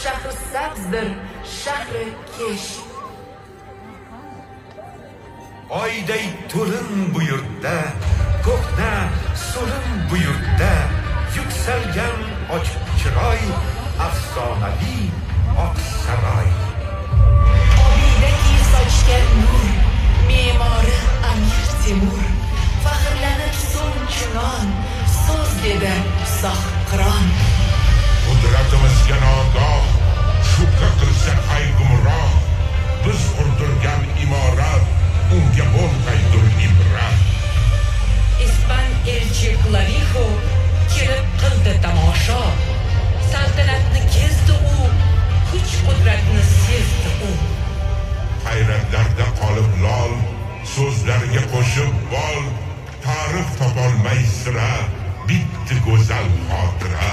shahri sabzdir, shahri kesh. Oyday to'lin bu yurtda, ko'hna so'lin bu yurtda, yuksalgan ochiq chiroy, afsonaviy oq saroy. Obidaki sochgan nur, me'mori Amir Temur, faxrlanib so'ng chunon, so'z dedi sohqiron. Qudratimizga nogoh, shubha qilsa qayg'umroq, biz qurdirgan imorat, unga bo'lmaydir ibrat. Ispan elchi Clavijo kelib qildi tomosha, saltanatni kezdi u, kuch qudratni sezdi u. Hayratlarda qolib lol, so'zlarga qo'shib bol, ta'rif topolmay sira, bitti go'zal xotira.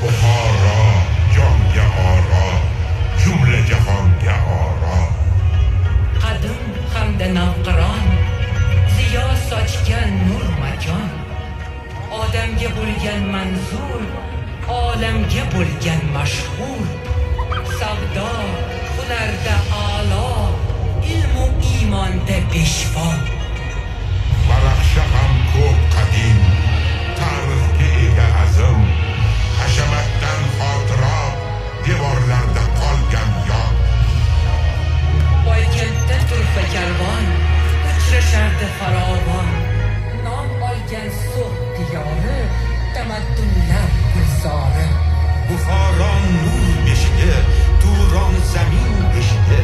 Buxoro jonga oro, jumla jahonga oro. Qadim hamda navqiron, ziyo sochgan nur makon. Odamga bo'lgan manzur, olamga bo'lgan mashhur. Savdo, hunarda a'lo, ilmu iymonda beshvo. Varaxsha ham ko'p qadim, tarixga ega azim, hashamatdan xotira, devorlarda qolgan yod. Poykentda turfa karvon, uchrashardi farovon. Nom olgan so'x diyori, tamaddunlar gulzori. Buxoro nur beshigi, Turon zamin eshigi,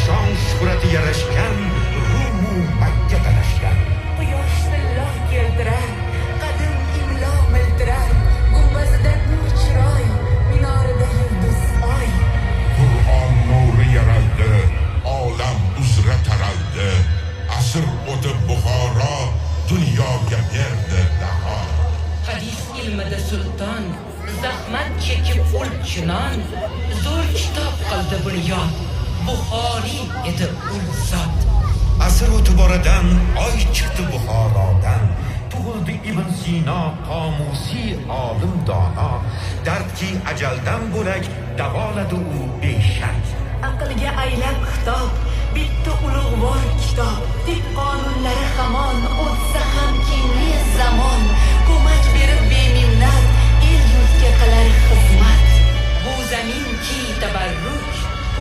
shon shuhrati yarashgan, Rumu Makka talashgan. Quyosh tilloh keltirar, qadim imlo miltirar, gumbazida nur chiroy, minorida yulduz oy. Qur'on nuri yaraldi, olam uzra taraldi. Asr o'tib Buxoro dunyoga berdi daho. Hadis ilmida sulton, zahmat chekib ulchinon, zo'r kitob qildi bunyod, Buxoriy edi ul zot. Asr o'tib oradan oy chiqdi Buxorodan, tug'ildi Ibn Sino, qomusiy olim dono, dardki ajaldan bo'lak davoladi u beshak. Aqlga aylab xitob, bitta ulug'vor kitob, deb qonunlari hamon, o'tsa ham keyingi zamon, ko'mak berib beminnat, el yurtga qilar xizmat. Bu zaminki tabarruk